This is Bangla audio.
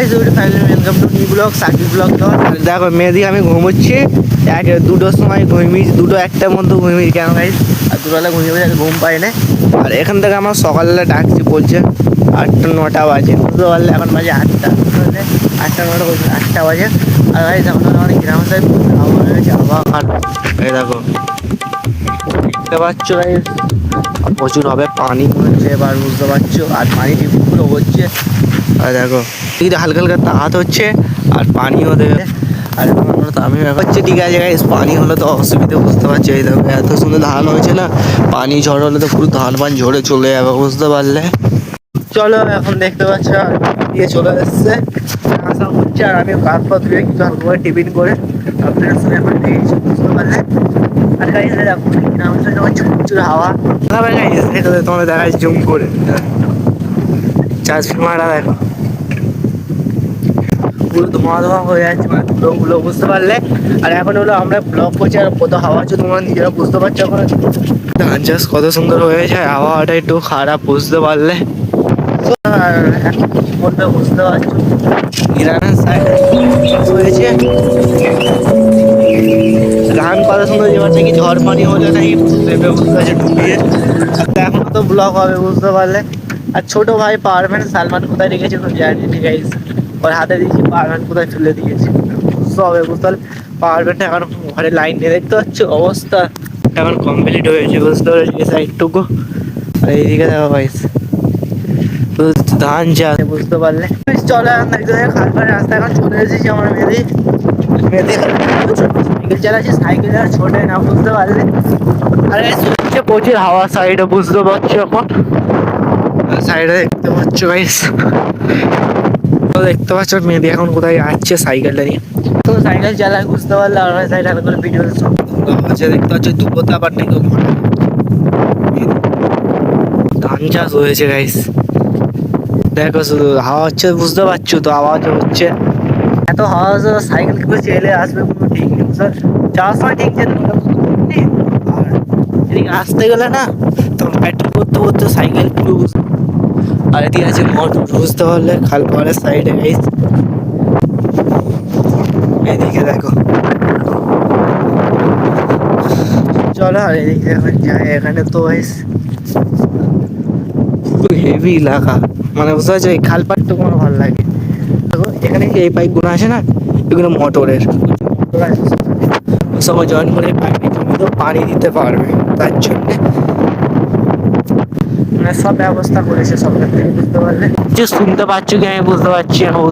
Welcome to new blog Sakib blog. দেখো মেয়েদিকে আমি ঘুমোচ্ছি দুটোর সময় ঘুমিয়েছি, দুটো একটার মধ্যে ঘুমিয়েছি কেন গাইস, আর দুটোবেলা ঘুমিয়ে বসে ঘুম পাই না। আর এখান থেকে আমার সকালবেলা ডাকছি, বলছে 8-9 বাজে, বুঝতে পারলে এখন বাজে 8টা, বুঝতে পারলে 8টা 9টা বলছে 8টা বাজে। আর গাইস এখন আমাদের গ্রাম সাইড হাওয়া হয়ে গেছে, আবার এই দেখো দেখতে পাচ্ছ গাইস প্রচুর হবে পানি হচ্ছে এবার, বুঝতে পারছো, আর পানি পুরো হচ্ছে। আর দেখো এটা হালকা হালকা তাঁত হচ্ছে আর পানি হতে গেলে, আর তো আমি হচ্ছে ঠিক আছে গাইস, পানি হলে তো অসুবিধা, বুঝতে পারছি। এই দেখো এত সুন্দর ধান হয়েছে না, পানি ঝড় হলে তো পুরো ধান পান ঝরে চলে যাবে, বুঝতে পারলে। চলো এখন দেখতে পাচ্ছ দিয়ে চলে এসছে আসা হচ্ছে, আর আমি কাজ পর ধুয়ে কিছু হালকা করে টিফিন করে আপনার সঙ্গে এখন দিয়েছি, বুঝতে পারলে। আর গাইস দেখো গ্রামের সাইডে হচ্ছে প্রচুর হাওয়া, তোমাদের দেখাচ্ছি জুম করে, চাষমারা দেখো পুরো ধোঁয়া ধোঁয়া হয়ে যাচ্ছে মানে ধুলোগুলো, বুঝতে পারলে। আর এখন হলো আমরা ব্লগ করছি আর কত হাওয়া হচ্ছে তোমরা নিজেরা বুঝতে পারছো। এখন ধান চাষ কত সুন্দর হয়ে যায়, হাওয়াটা একটু খারাপ, বুঝতে পারলে। আর এখন কি করবে বুঝতে পারছো, গ্রামের সাইডে হয়েছে ধান কত সুন্দর, এবার নাকি ঝড় পানি হলে নাকি দেবে, বুঝতে পারছে ডুবিয়ে। এখন তো ব্লগ হবে, বুঝতে পারলে। আর ছোট ভাই পাওয়ারম্যান সালমান কোথায় রেখেছে জানি ঠিক আছে, ওর হাতে দিয়েছি পাওয়ারম্যান কোথায় ফেলে দিয়েছি, বুঝতে হবে, বুঝতে পারলে। পাওয়ারম্যানটা এখন ঘরে লাইন নিয়ে দেখতে পাচ্ছ অবস্থা, এখন কমপ্লিট হয়েছে, বুঝতে পারছি সাইডটুকু। আর এইদিকে দেখো ভাই ধান চাষ, বুঝতে পারলে। চলো এখন দেখতে খালপাড়ে রাস্তা এখন চলে এসেছি আমার মেয়েদি সাইকেল চালাচ্ছি, সাইকেল আর ছোটে না, বুঝতে পারলে। আরে শুনছে প্রচুর হাওয়া সাইডে, বুঝতে পারছো। এখন সাইডে দেখতে পাচ্ছ গাইস, দেখতে পাচ্ছ মেয়েদি এখন কোথায় যাচ্ছে সাইকেলটা নিয়ে, তো সাইকেল চালায়, বুঝতে পারলে। আর সাইড হাতে করে ভিডিও হচ্ছে দেখতে পাচ্ছ দুপোতা আবার নাকি ধান চাষ হয়েছে গাইস, দেখো শুধু হাওয়া হচ্ছে, বুঝতে পারছো তো আওয়াজ হচ্ছে, এত হাওয়া হচ্ছে সাইকেল কি করে চেলে আসবে কোনো ঠিক নেই, যাওয়ার সময় ঠিক যেতে আর এদিকে আসতে গেলে না তখন পেট্রোল করতে করতে সাইকেল পুরো, আর এদিকে আছে মোটর, বুঝতে পারলে, খাল পাহাড়ের সাইডে গাইস। এদিকে দেখো চলো আর এদিকে এখন যাই, এখানে তো গাইস হেভি এলাকা, মানে বুঝতে পারছো, এই খাল পাড়টা আমার ভালো লাগে। দেখো এখানে এই পাইপগুলো আছে না, এগুলো মোটরের, সবাই জয়েন করে পাইপে জমিতেও পানি দিতে পারবে, তার জন্যে মানে সব ব্যবস্থা করেছে সরকার থেকে, বুঝতে পারলে। যে শুনতে পাচ্ছ কি আমি বুঝতে পারছি এখন।